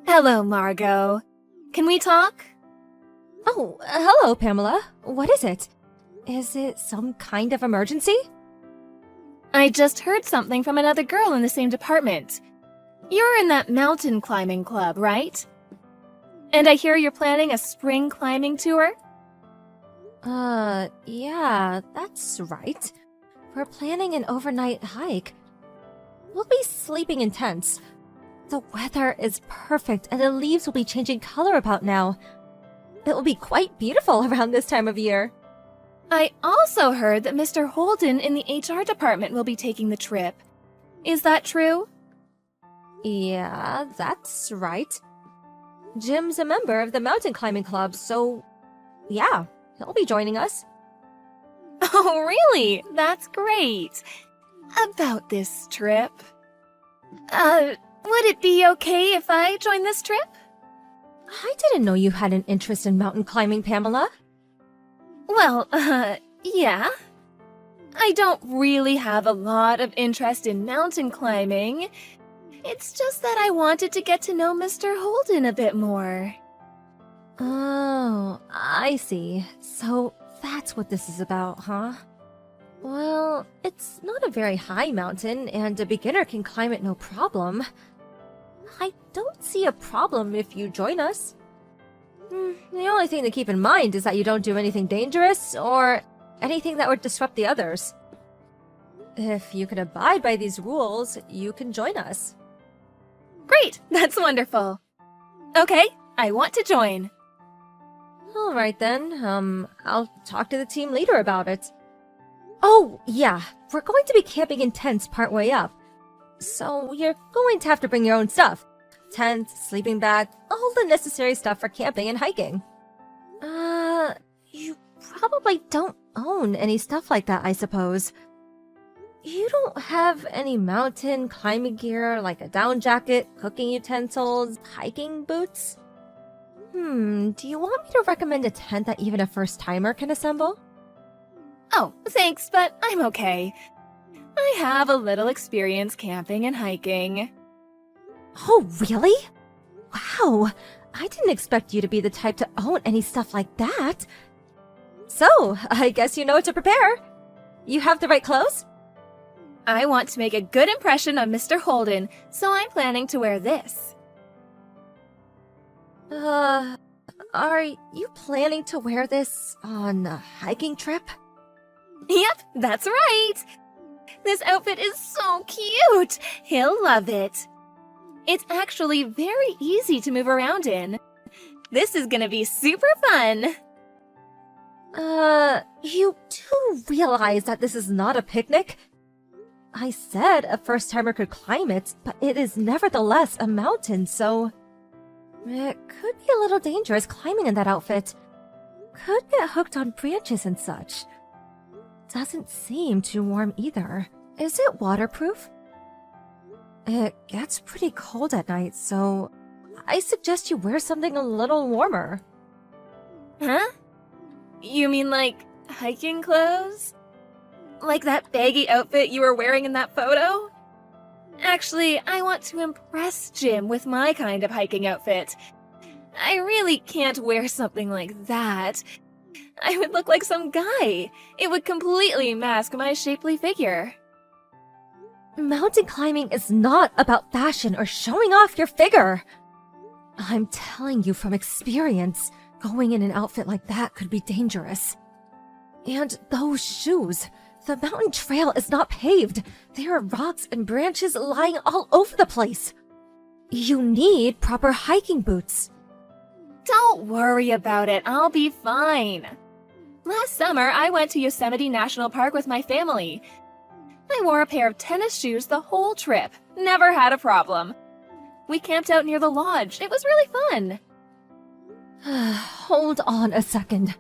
Hello, Margot. Can we talk? Oh, hello, Pamela. What is it? Is it some kind of emergency? I just heard something from another girl in the same department. You're in that mountain climbing club, right? And I hear you're planning a spring climbing tour? Yeah, that's right. We're planning an overnight hike. We'll be sleeping in tents. The weather is perfect and the leaves will be changing color about now. It will be quite beautiful around this time of year. I also heard that Mr. Holden in the HR department will be taking the trip. Is that true? Yeah, that's right. Jim's a member of the mountain climbing club, so yeah, he'll be joining us. Oh, really? That's great. About this trip. Would it be okay if I join this trip? I didn't know you had an interest in mountain climbing, Pamela. Well, yeah. I don't really have a lot of interest in mountain climbing. It's just that I wanted to get to know Mr. Holden a bit more. Oh, I see. So that's what this is about, huh? Well, it's not a very high mountain, and a beginner can climb it no problem. I don't see a problem if you join us. The only thing to keep in mind is that you don't do anything dangerous or anything that would disrupt the others. If you can abide by these rules, you can join us. Great, that's wonderful. Okay, I want to join. All right then, I'll talk to the team leader about it. Oh, yeah, we're going to be camping in tents partway up. So you're going to have to bring your own stuff. Tent, sleeping bag, all the necessary stuff for camping and hiking. You probably don't own any stuff like that, I suppose. You don't have any mountain climbing gear like a down jacket, cooking utensils, hiking boots? Do you want me to recommend a tent that even a first-timer can assemble? Oh, thanks, but I'm okay. I have a little experience camping and hiking. Oh, really? Wow, I didn't expect you to be the type to own any stuff like that. So, I guess you know what to prepare. You have the right clothes? I want to make a good impression on Mr. Holden, so I'm planning to wear this. Are you planning to wear this on a hiking trip? Yep, that's right. This outfit is so cute. He'll love it. It's actually very easy to move around in. This is gonna be super fun. You do realize that this is not a picnic? I said a first-timer could climb it, but it is nevertheless a mountain, so... It could be a little dangerous climbing in that outfit. Could get hooked on branches and such. Doesn't seem too warm either. Is it waterproof? It gets pretty cold at night, so I suggest you wear something a little warmer. Huh? You mean like hiking clothes? Like that baggy outfit you were wearing in that photo? Actually, I want to impress Jim with my kind of hiking outfit. I really can't wear something like that. I would look like some guy. It would completely mask my shapely figure. Mountain climbing is not about fashion or showing off your figure. I'm telling you from experience, going in an outfit like that could be dangerous. And those shoes, the mountain trail is not paved. There are rocks and branches lying all over the place. You need proper hiking boots. Don't worry about it, I'll be fine. Last summer, I went to Yosemite National Park with my family. I wore a pair of tennis shoes the whole trip. Never had a problem. We camped out near the lodge. It was really fun. Hold on a second.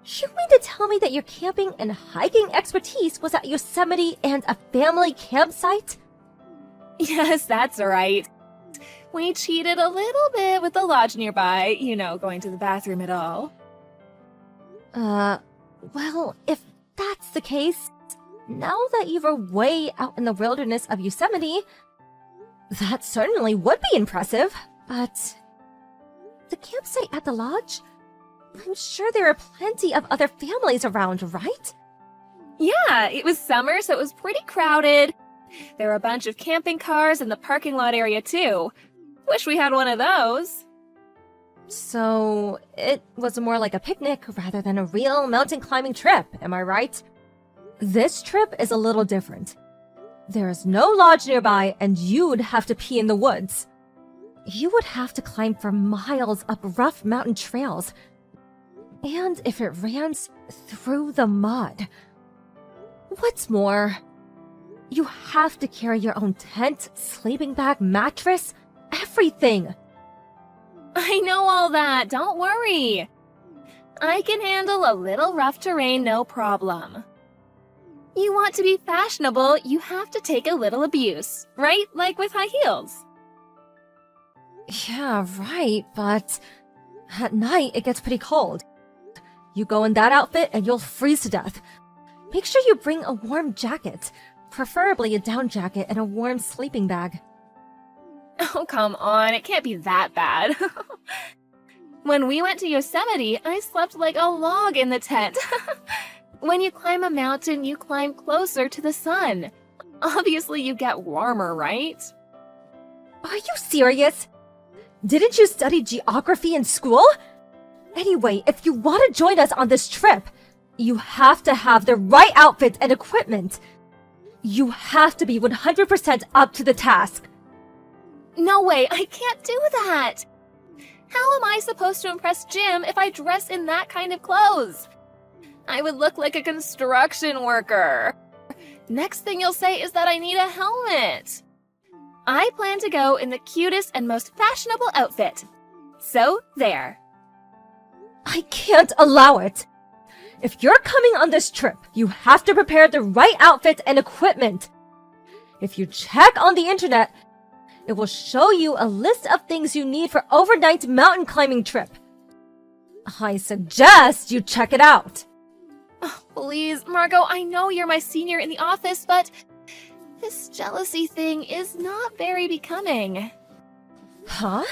You mean to tell me that your camping and hiking expertise was at Yosemite and a family campsite? Yes, that's right. We cheated a little bit with the lodge nearby, you know, going to the bathroom and all. Well, if that's the case, now that you were way out in the wilderness of Yosemite, that certainly would be impressive. But the campsite at the lodge? I'm sure there are plenty of other families around, right? Yeah, it was summer, so it was pretty crowded. There were a bunch of camping cars in the parking lot area, too. Wish we had one of those. So, it was more like a picnic rather than a real mountain climbing trip, am I right? This trip is a little different. There is no lodge nearby, and you'd have to pee in the woods. You would have to climb for miles up rough mountain trails. And if it rains, through the mud. What's more, you have to carry your own tent, sleeping bag, mattress, everything. I know all that, don't worry. I can handle a little rough terrain, no problem. You want to be fashionable, you have to take a little abuse, right? Like with high heels. Yeah, right, but at night it gets pretty cold. You go in that outfit and you'll freeze to death. Make sure you bring a warm jacket, preferably a down jacket and a warm sleeping bag. Oh, come on, it can't be that bad. When we went to Yosemite, I slept like a log in the tent. When you climb a mountain, you climb closer to the sun. Obviously, you get warmer, right? Are you serious? Didn't you study geography in school? Anyway, if you want to join us on this trip, you have to have the right outfit and equipment. You have to be 100% up to the task. No way, I can't do that! How am I supposed to impress Jim if I dress in that kind of clothes? I would look like a construction worker. Next thing you'll say is that I need a helmet. I plan to go in the cutest and most fashionable outfit. So, there. I can't allow it. If you're coming on this trip, you have to prepare the right outfit and equipment. If you check on the internet, it will show you a list of things you need for overnight mountain climbing trip. I suggest you check it out. Oh, please, Margot, I know you're my senior in the office, but this jealousy thing is not very becoming. Huh?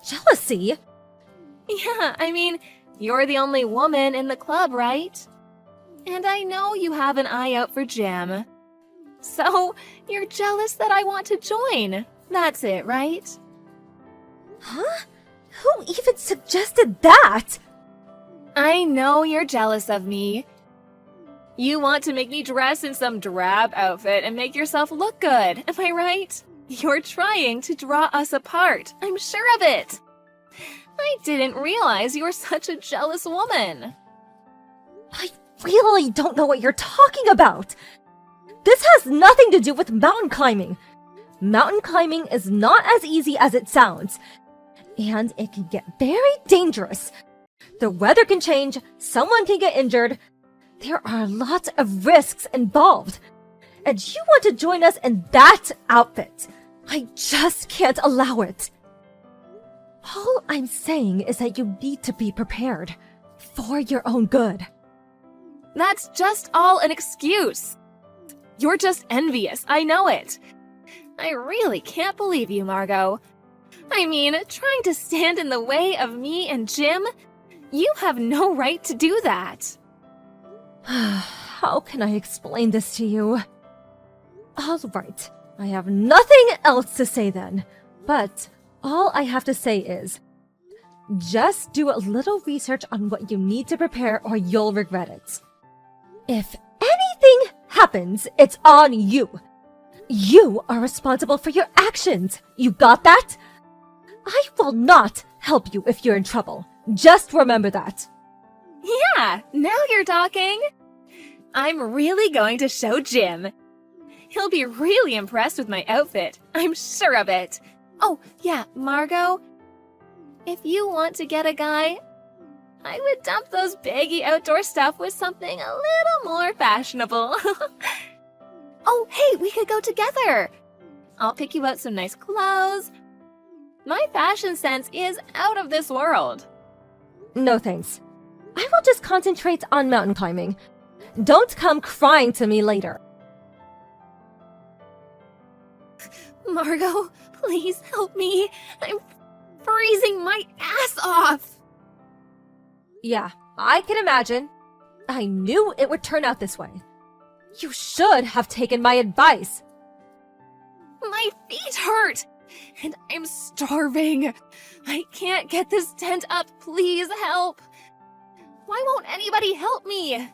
Jealousy? Yeah, I mean, you're the only woman in the club, right? And I know you have an eye out for Jim. So, you're jealous that I want to join. That's it, right? Huh? Who even suggested that? I know you're jealous of me. You want to make me dress in some drab outfit and make yourself look good, am I right? You're trying to draw us apart, I'm sure of it. I didn't realize you were such a jealous woman. I really don't know what you're talking about. This has nothing to do with mountain climbing. Mountain climbing is not as easy as it sounds, and it can get very dangerous. The weather can change, someone can get injured. There are lots of risks involved. And you want to join us in that outfit. I just can't allow it. All I'm saying is that you need to be prepared for your own good. That's just all an excuse. You're just envious, I know it. I really can't believe you, Margot. I mean, trying to stand in the way of me and Jim? You have no right to do that. How can I explain this to you? All right, I have nothing else to say then, but all I have to say is, just do a little research on what you need to prepare or you'll regret it. If anything happens, it's on you. You are responsible for your actions. You got that? I will not help you if you're in trouble. Just remember that. Yeah, now you're talking. I'm really going to show Jim. He'll be really impressed with my outfit. I'm sure of it. Oh, yeah, Margot, if you want to get a guy, I would dump those baggy outdoor stuff with something a little more fashionable. Oh, hey, we could go together. I'll pick you out some nice clothes. My fashion sense is out of this world. No thanks. I will just concentrate on mountain climbing. Don't come crying to me later. Margot, Please help me. I'm freezing my ass off. Yeah, I can imagine. I knew it would turn out this way. You should have taken my advice. My feet hurt, and I'm starving. I can't get this tent up. Please help. Why won't anybody help me?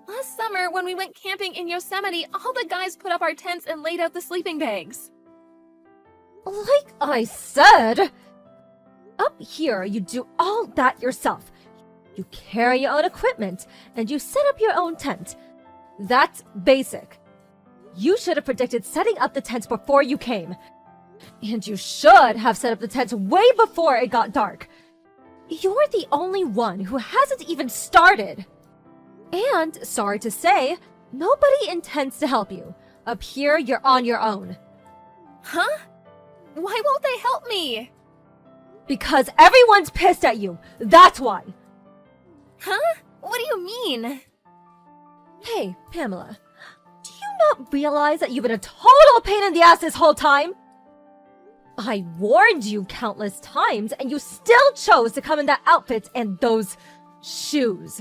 Last summer, when we went camping in Yosemite, all the guys put up our tents and laid out the sleeping bags. Like I said, up here you do all that yourself. You carry your own equipment, and you set up your own tent. That's basic. You should have predicted setting up the tents before you came. And you should have set up the tents way before it got dark. You're the only one who hasn't even started. And, sorry to say, nobody intends to help you. Up here, you're on your own. Huh? Why won't they help me? Because everyone's pissed at you. That's why. Huh? What do you mean? Hey, Pamela, do you not realize that you've been a total pain in the ass this whole time? I warned you countless times, and you still chose to come in that outfit and those shoes.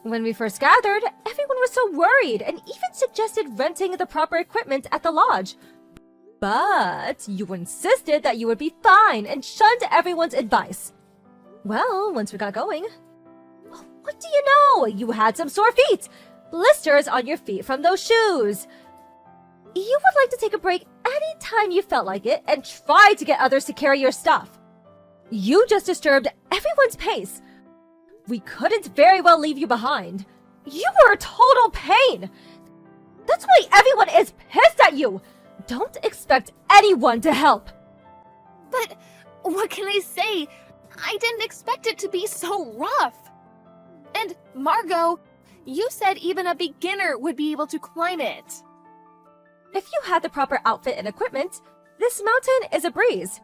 When we first gathered, everyone was so worried and even suggested renting the proper equipment at the lodge. But you insisted that you would be fine and shunned everyone's advice. Well, once we got going, what do you know? You had some sore feet, blisters on your feet from those shoes. You would like to take a break anytime you felt like it and try to get others to carry your stuff. You just disturbed everyone's pace. We couldn't very well leave you behind. You were a total pain. That's why everyone is pissed at you. Don't expect anyone to help. But what can I say? I didn't expect it to be so rough. And Margot, you said even a beginner would be able to climb it. If you had the proper outfit and equipment, this mountain is a breeze.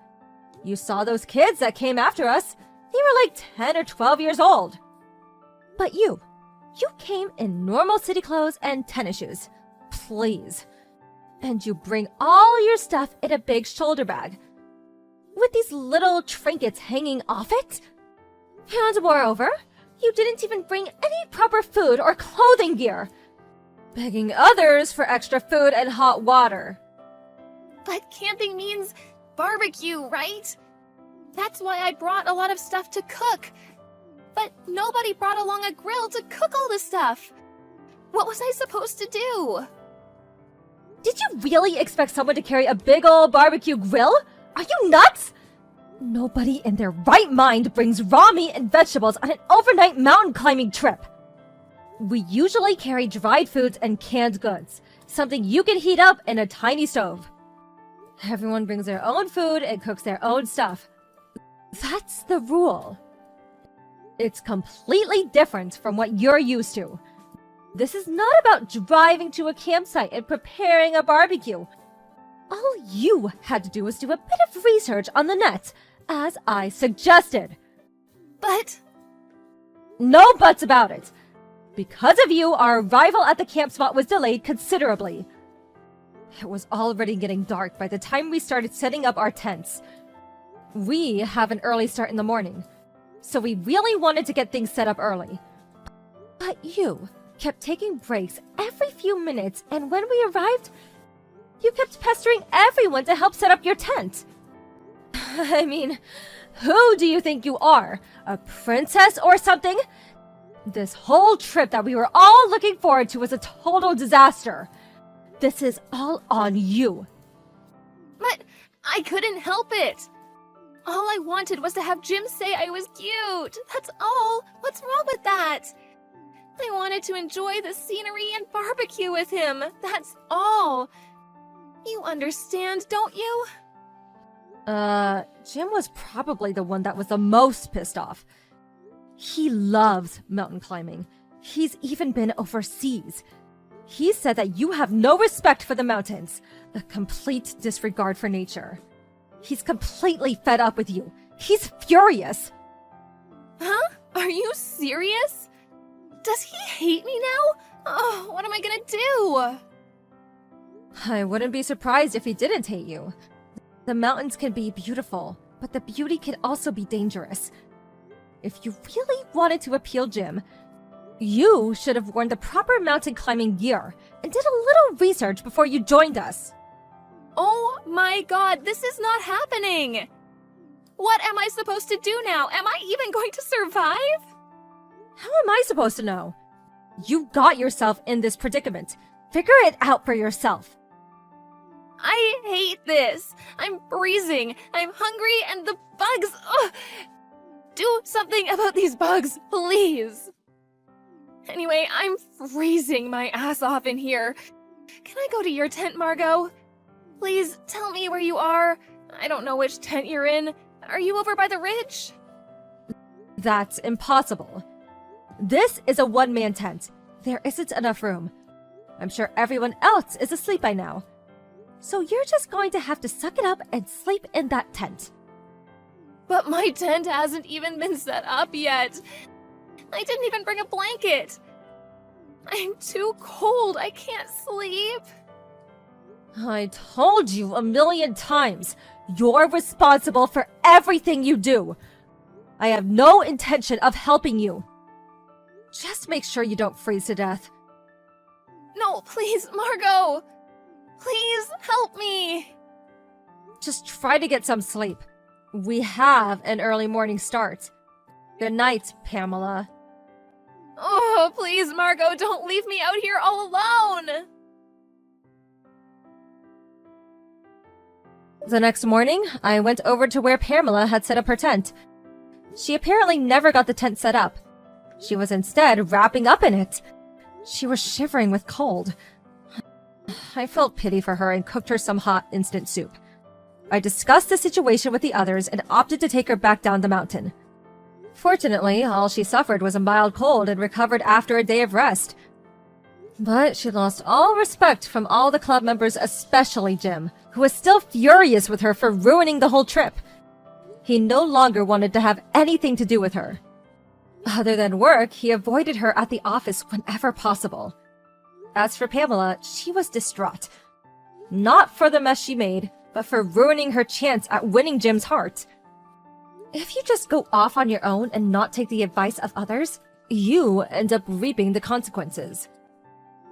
You saw those kids that came after us. They were like 10 or 12 years old. But you came in normal city clothes and tennis shoes. Please. And you bring all your stuff in a big shoulder bag, with these little trinkets hanging off it. And moreover, you didn't even bring any proper food or clothing gear, begging others for extra food and hot water. But camping means barbecue, right? That's why I brought a lot of stuff to cook. But nobody brought along a grill to cook all this stuff. What was I supposed to do? Did you really expect someone to carry a big old barbecue grill? Are you nuts? Nobody in their right mind brings raw meat and vegetables on an overnight mountain climbing trip. We usually carry dried foods and canned goods, something you can heat up in a tiny stove. Everyone brings their own food and cooks their own stuff. That's the rule. It's completely different from what you're used to. This is not about driving to a campsite and preparing a barbecue. All you had to do was do a bit of research on the net, as I suggested. But... No buts about it. Because of you, our arrival at the camp spot was delayed considerably. It was already getting dark by the time we started setting up our tents. We have an early start in the morning, so we really wanted to get things set up early. But you kept taking breaks every few minutes, and when we arrived, you kept pestering everyone to help set up your tent. I mean, who do you think you are? A princess or something? This whole trip that we were all looking forward to was a total disaster. This is all on you. But I couldn't help it. All I wanted was to have Jim say I was cute. That's all. What's wrong with that? I wanted to enjoy the scenery and barbecue with him. That's all. You understand, don't you? Jim was probably the one that was the most pissed off. He loves mountain climbing. He's even been overseas. He said that you have no respect for the mountains, a complete disregard for nature. He's completely fed up with you. He's furious. Huh? Are you serious? Does he hate me now? Oh, what am I gonna do? I wouldn't be surprised if he didn't hate you. The mountains can be beautiful, but the beauty can also be dangerous. If you really wanted to appeal Jim, you should have worn the proper mountain climbing gear and did a little research before you joined us. Oh my god, this is not happening! What am I supposed to do now? Am I even going to survive? How am I supposed to know? You got yourself in this predicament. Figure it out for yourself. I hate this. I'm freezing. I'm hungry and the bugs. Ugh. Do something about these bugs, please. Anyway, I'm freezing my ass off in here. Can I go to your tent, Margot? Please tell me where you are. I don't know which tent you're in. Are you over by the ridge? That's impossible. This is a one-man tent. There isn't enough room. I'm sure everyone else is asleep by now. So you're just going to have to suck it up and sleep in that tent. But my tent hasn't even been set up yet. I didn't even bring a blanket. I'm too cold. I can't sleep. I told you a million times. You're responsible for everything you do. I have no intention of helping you. Just make sure you don't freeze to death. No, please, Margot. Please help me. Just try to get some sleep. We have an early morning start. Good night, Pamela. Oh, please, Margot, don't leave me out here all alone. The next morning, I went over to where Pamela had set up her tent. She apparently never got the tent set up. She was instead wrapping up in it. She was shivering with cold. I felt pity for her and cooked her some hot instant soup. I discussed the situation with the others and opted to take her back down the mountain. Fortunately, all she suffered was a mild cold and recovered after a day of rest. But she lost all respect from all the club members, especially Jim, who was still furious with her for ruining the whole trip. He no longer wanted to have anything to do with her. Other than work, he avoided her at the office whenever possible. As for Pamela, she was distraught. Not for the mess she made, but for ruining her chance at winning Jim's heart. If you just go off on your own and not take the advice of others, you end up reaping the consequences.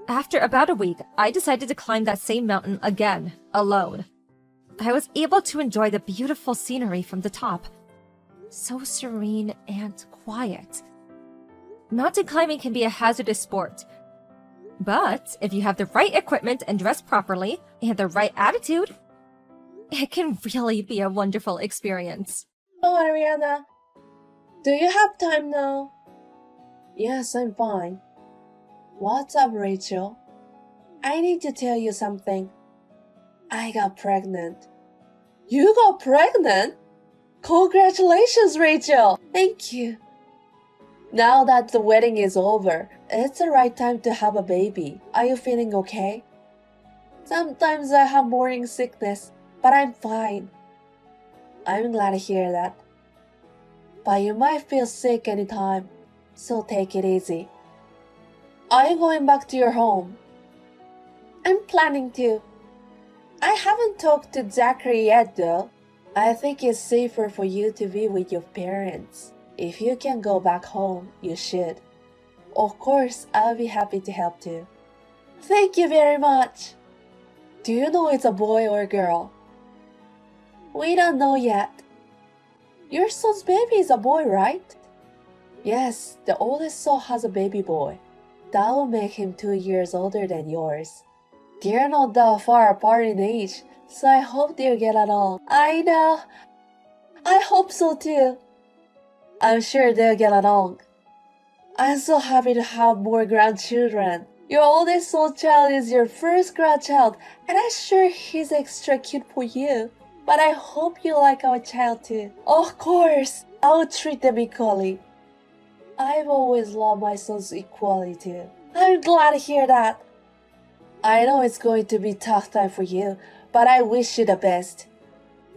After about a week, I decided to climb that same mountain again, alone. I was able to enjoy the beautiful scenery from the top. So serene and quiet. Mountain climbing can be a hazardous sport. But if you have the right equipment and dress properly, and the right attitude, it can really be a wonderful experience. Oh, Ariana. Do you have time now? Yes, I'm fine. What's up, Rachel? I need to tell you something. I got pregnant. You got pregnant? Congratulations, Rachel! Thank you. Now that the wedding is over, it's the right time to have a baby. Are you feeling okay? Sometimes I have morning sickness, but I'm fine. I'm glad to hear that. But you might feel sick anytime, so take it easy. Are you going back to your home? I'm planning to. I haven't talked to Zachary yet though. I think it's safer for you to be with your parents. If you can go back home, you should. Of course, I'll be happy to help too. Thank you very much. Do you know it's a boy or a girl? We don't know yet. Your son's baby is a boy, right? Yes, the oldest son has a baby boy. That will make him 2 years older than yours. They're not that far apart in age, so I hope they'll get along. I know. I hope so too. I'm sure they'll get along. I'm so happy to have more grandchildren. Your oldest son child is your first grandchild, and I'm sure he's extra cute for you. But I hope you like our child too. Of course, I'll treat them equally. I've always loved my sons equally too. I'm glad to hear that. I know it's going to be a tough time for you, but I wish you the best.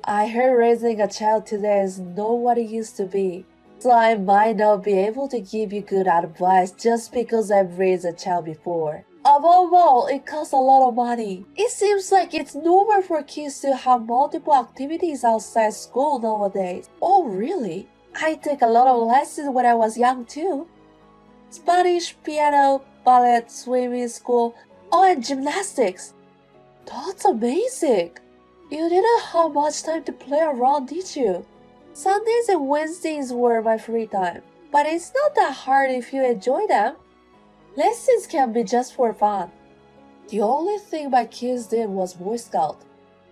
I heard raising a child today is not what it used to be, so I might not be able to give you good advice just because I've raised a child before. Above all, it costs a lot of money. It seems like it's normal for kids to have multiple activities outside school nowadays. Oh, really? I took a lot of lessons when I was young too. Spanish, piano, ballet, swimming school, oh, and gymnastics. That's amazing. You didn't have much time to play around, did you? Sundays and Wednesdays were my free time, but it's not that hard if you enjoy them. Lessons can be just for fun. The only thing my kids did was Boy Scout.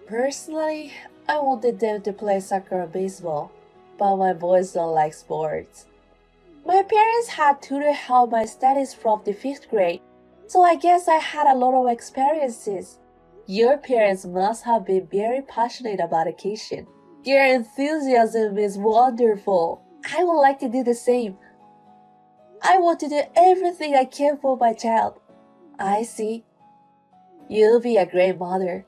Personally, I wanted them to play soccer or baseball, but my boys don't like sports. My parents had tutored help my studies from the 5th grade, so I guess I had a lot of experiences. Your parents must have been very passionate about education. Your enthusiasm is wonderful. I would like to do the same. I want to do everything I can for my child. I see. You'll be a great mother.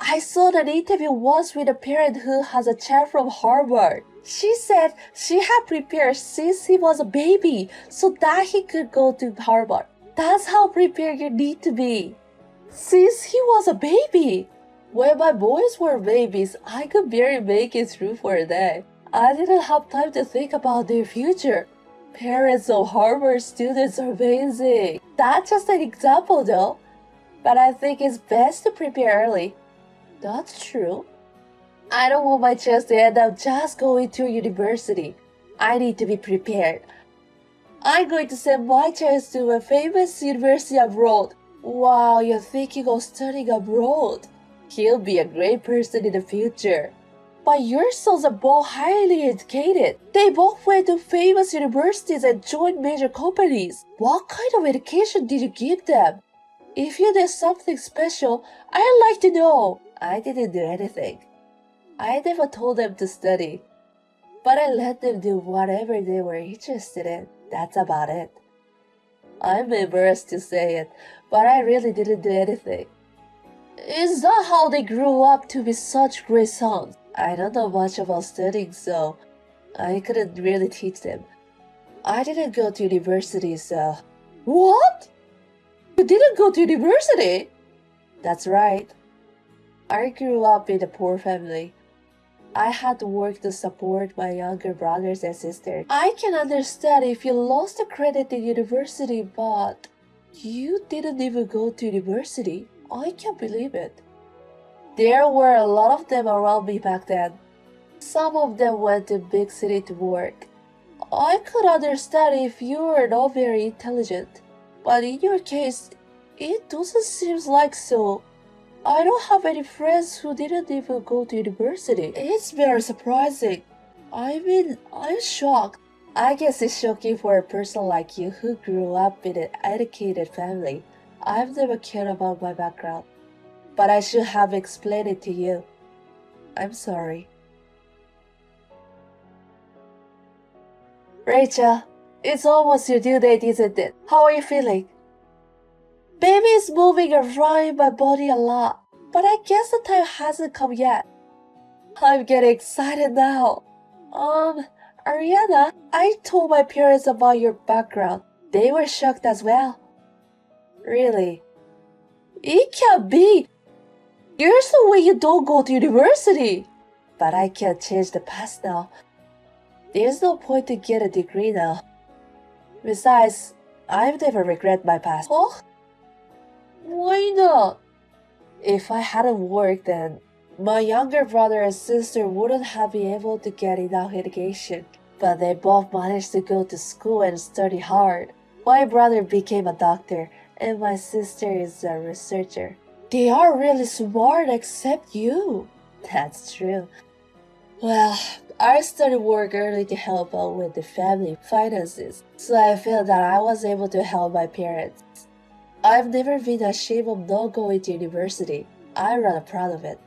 I saw an interview once with a parent who has a child from Harvard. She said she had prepared since he was a baby so that he could go to Harvard. That's how prepared you need to be. Since he was a baby. When my boys were babies, I could barely make it through for a day. I didn't have time to think about their future. Parents of Harvard students are amazing. That's just an example though. But I think it's best to prepare early. That's true. I don't want my child to end up just going to university. I need to be prepared. I'm going to send my child to a famous university abroad. Wow, you're thinking of studying abroad. He'll be a great person in the future. But your sons are both highly educated. They both went to famous universities and joined major companies. What kind of education did you give them? If you did something special, I'd like to know. I didn't do anything. I never told them to study. But I let them do whatever they were interested in. That's about it. I'm embarrassed to say it, but I really didn't do anything. Is that how they grew up to be such great sons? I don't know much about studying, so I couldn't really teach them. I didn't go to university, so... What? You didn't go to university? That's right. I grew up in a poor family. I had to work to support my younger brothers and sisters. I can understand if you lost the credit in university, but you didn't even go to university. I can't believe it. There were a lot of them around me back then. Some of them went to big city to work. I could understand if you were not very intelligent, but in your case, it doesn't seem like so. I don't have any friends who didn't even go to university. It's very surprising. I'm shocked. I guess it's shocking for a person like you who grew up in an educated family. I've never cared about my background, but I should have explained it to you. I'm sorry. Rachel, it's almost your due date, isn't it? How are you feeling? Baby is moving around in my body a lot, but I guess the time hasn't come yet. I'm getting excited now. Ariana, I told my parents about your background. They were shocked as well. Really? It can't be. There's no way you don't go to university. But I can't change the past now. There's no point to get a degree now. Besides, I've never regret my past. Oh? Why not? If I hadn't worked then, my younger brother and sister wouldn't have been able to get enough education. But they both managed to go to school and study hard. My brother became a doctor, and my sister is a researcher. They are really smart except you. That's true. Well, I started work early to help out with the family finances, so I feel that I was able to help my parents. I've never been ashamed of not going to university. I'm rather proud of it.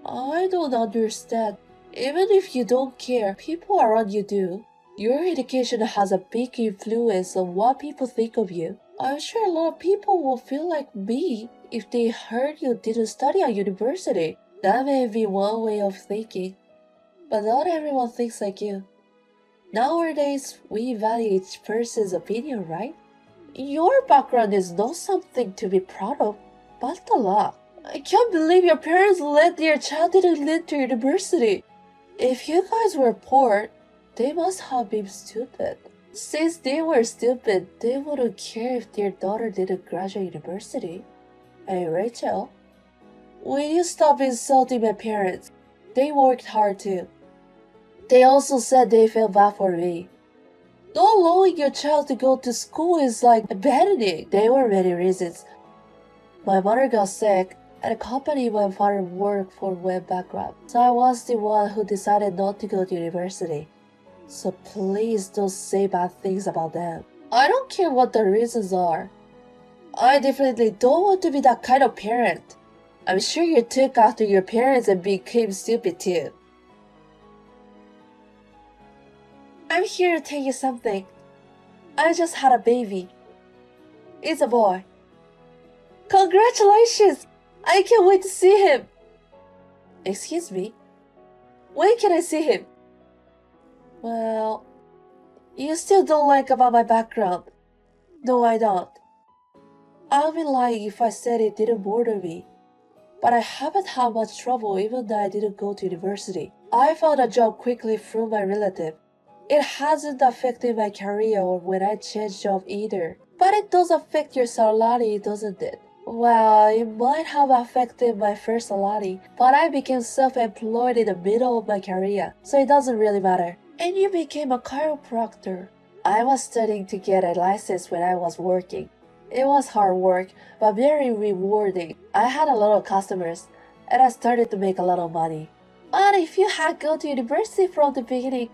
I don't understand. Even if you don't care, people around you do. Your education has a big influence on what people think of you. I'm sure a lot of people will feel like me if they heard you didn't study at university. That may be one way of thinking, but not everyone thinks like you. Nowadays, we value each person's opinion, right? Your background is not something to be proud of, but a lot. I can't believe your parents let their child didn't lead to university. If you guys were poor, they must have been stupid. Since they were stupid, they wouldn't care if their daughter didn't graduate university. Hey, Rachel, will you stop insulting my parents? They worked hard too. They also said they felt bad for me. Not allowing your child to go to school is like abandoning. There were many reasons. My mother got sick, and the company my father worked for went bankrupt. So I was the one who decided not to go to university. So please don't say bad things about them. I don't care what the reasons are. I definitely don't want to be that kind of parent. I'm sure you took after your parents and became stupid too. I'm here to tell you something. I just had a baby. It's a boy. Congratulations! I can't wait to see him. Excuse me? When can I see him? Well, you still don't like about my background. No, I don't. I'll be lying if I said it didn't bother me. But I haven't had much trouble even though I didn't go to university. I found a job quickly through my relative. It hasn't affected my career or when I changed job either. But it does affect your salary, doesn't it? Well, it might have affected my first salary, but I became self-employed in the middle of my career, so it doesn't really matter. And you became a chiropractor. I was studying to get a license when I was working. It was hard work, but very rewarding. I had a lot of customers, and I started to make a lot of money. But if you had gone to university from the beginning,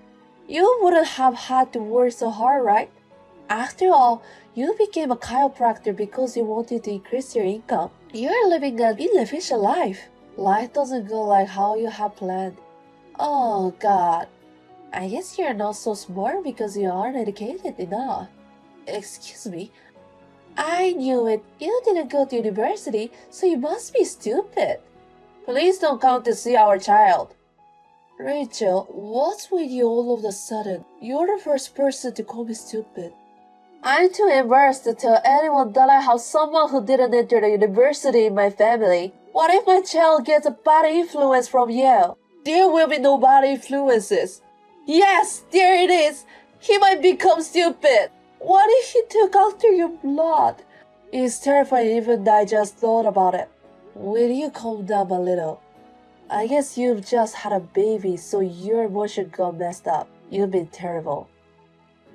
you wouldn't have had to work so hard, right? After all, you became a chiropractor because you wanted to increase your income. You're living an inefficient life. Life doesn't go like how you have planned. Oh God. I guess you're not so smart because you aren't educated enough. Excuse me. I knew it. You didn't go to university, so you must be stupid. Please don't come to see our child. Rachel, what's with you all of a sudden? You're the first person to call me stupid. I'm too embarrassed to tell anyone that I have someone who didn't enter the university in my family. What if my child gets a bad influence from Yale? There will be no bad influences. Yes, there it is. He might become stupid. What if he took after your blood? It's terrifying even though I just thought about it. Will you calm down a little? I guess you've just had a baby, so your emotion got messed up. You've been terrible.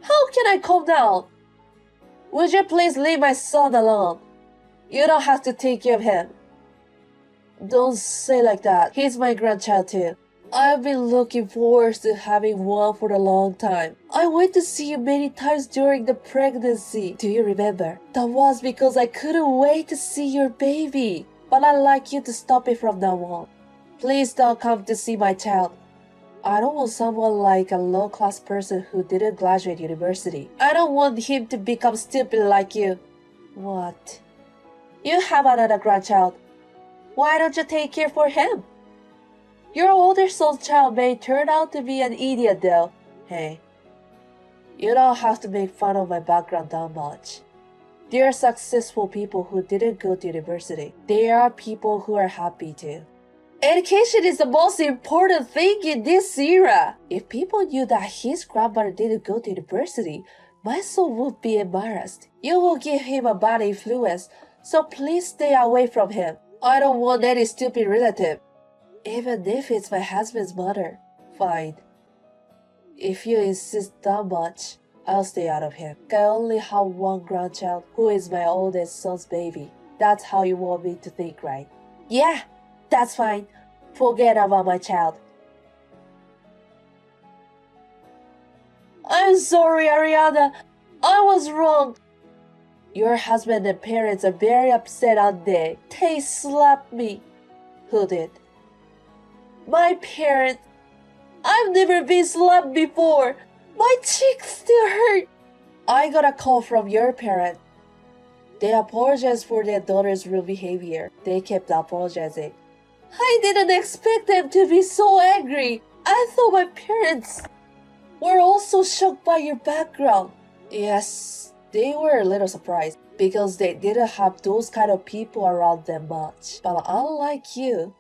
How can I calm down? Would you please leave my son alone? You don't have to take care of him. Don't say like that. He's my grandchild too. I've been looking forward to having one for a long time. I went to see you many times during the pregnancy. Do you remember? That was because I couldn't wait to see your baby. But I'd like you to stop it from now on. Please don't come to see my child. I don't want someone like a low-class person who didn't graduate university. I don't want him to become stupid like you. What? You have another grandchild. Why don't you take care for him? Your older son's child may turn out to be an idiot though. Hey, you don't have to make fun of my background that much. There are successful people who didn't go to university. There are people who are happy too. Education is the most important thing in this era. If people knew that his grandmother didn't go to university, my son would be embarrassed. You will give him a bad influence, so please stay away from him. I don't want any stupid relative. Even if it's my husband's mother. Fine. If you insist that much, I'll stay out of him. I only have one grandchild who is my oldest son's baby. That's how you want me to think, right? Yeah, that's fine. Forget about my child. I'm sorry, Ariana. I was wrong. Your husband and parents are very upset on day. They slapped me. Who did? My parents. I've never been slapped before. My cheeks still hurt. I got a call from your parent. They apologized for their daughter's rude behavior. They kept apologizing. I didn't expect them to be so angry. I thought my parents were also shocked by your background. Yes, They were a little surprised because they didn't have those kind of people around them much. But unlike you,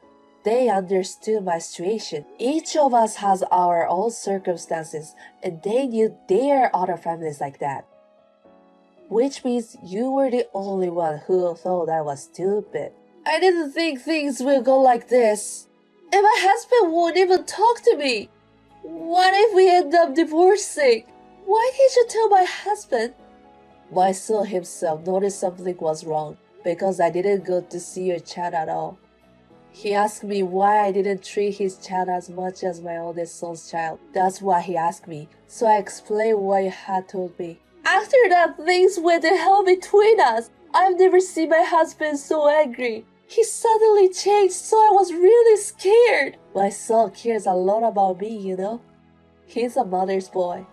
they understood my situation. Each of us has our own circumstances, and they knew their other families like that. Which means you were the only one who thought I was stupid. I didn't think things would go like this. And my husband won't even talk to me. What if we end up divorcing? Why did you tell my husband? My son himself noticed something was wrong because I didn't go to see your child at all. He asked me why I didn't treat his child as much as my oldest son's child. That's why he asked me, so I explained what you had told me. After that, things went to hell between us. I've never seen my husband so angry. He suddenly changed, so I was really scared. My son cares a lot about me, you know. He's a mother's boy.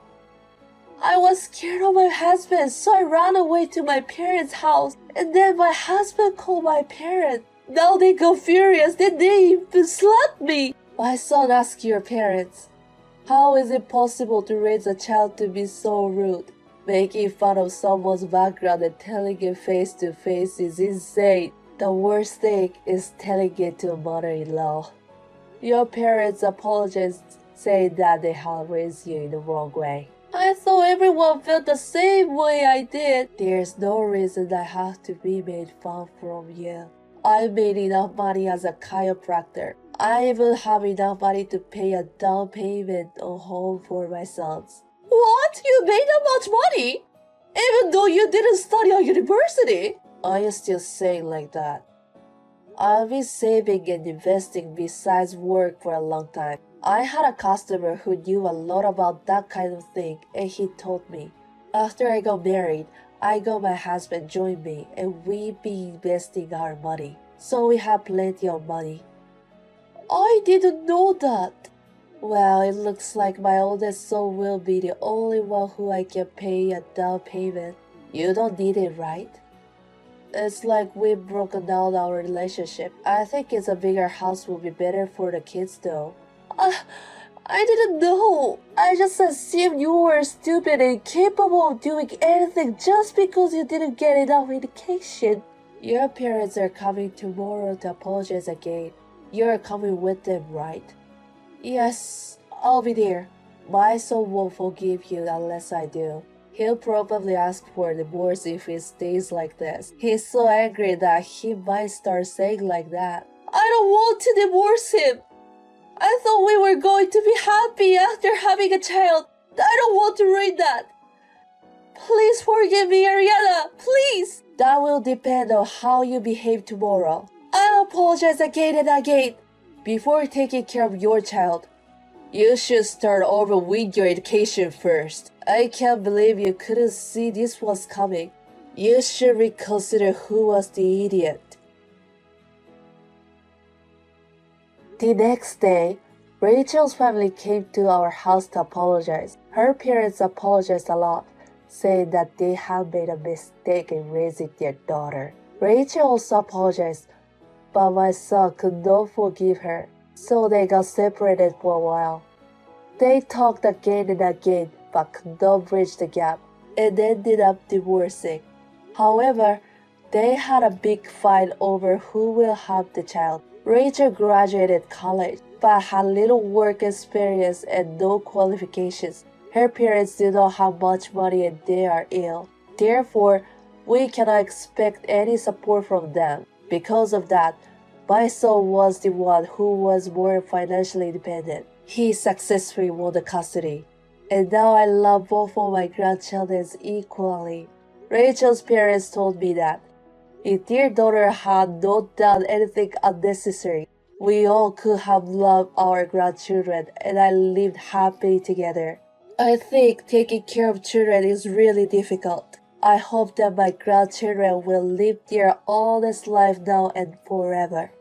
I was scared of my husband, so I ran away to my parents' house. And then my husband called my parents. Now they got furious, then they even slapped me. My son asked your parents, how is it possible to raise a child to be so rude? Making fun of someone's background and telling it face to face is insane. The worst thing is telling it to a mother-in-law. Your parents apologized, saying that they had raised you in the wrong way. I thought everyone felt the same way I did. There's no reason I have to be made fun from you. I made enough money as a chiropractor. I even have enough money to pay a down payment on home for my sons. What? You made that much money? Even though you didn't study at university? Are you still saying like that? I've been saving and investing besides work for a long time. I had a customer who knew a lot about that kind of thing, and he told me. After I got married, I got my husband join me, and we've been investing our money. So we have plenty of money. I didn't know that. Well, it looks like my oldest son will be the only one who I can pay a down payment. You don't need it, right? It's like we've broken down our relationship. I think it's a bigger house will be better for the kids though. I didn't know. I just assumed you were stupid and incapable of doing anything just because you didn't get enough education. Your parents are coming tomorrow to apologize again. You're coming with them, right? Yes, I'll be there. My son won't forgive you unless I do. He'll probably ask for divorce if it stays like this. He's so angry that he might start saying like that. I don't want to divorce him. I thought we were going to be happy after having a child. I don't want to read that. Please forgive me, Ariana. Please. That will depend on how you behave tomorrow. I'll apologize again and again. Before taking care of your child, you should start over with your education first. I can't believe you couldn't see this was coming. You should reconsider who was the idiot. The next day, Rachel's family came to our house to apologize. Her parents apologized a lot, saying that they had made a mistake in raising their daughter. Rachel also apologized, but my son could not forgive her, so they got separated for a while. They talked again and again, but could not bridge the gap, and ended up divorcing. However, they had a big fight over who will have the child. Rachel graduated college, but had little work experience and no qualifications. Her parents do not have much money and they are ill. Therefore, we cannot expect any support from them. Because of that, my son was the one who was more financially independent. He successfully won the custody. And now I love both of my grandchildren equally. Rachel's parents told me that if their daughter had not done anything unnecessary, we all could have loved our grandchildren and I lived happily together. I think taking care of children is really difficult. I hope that my grandchildren will live their honest life now and forever.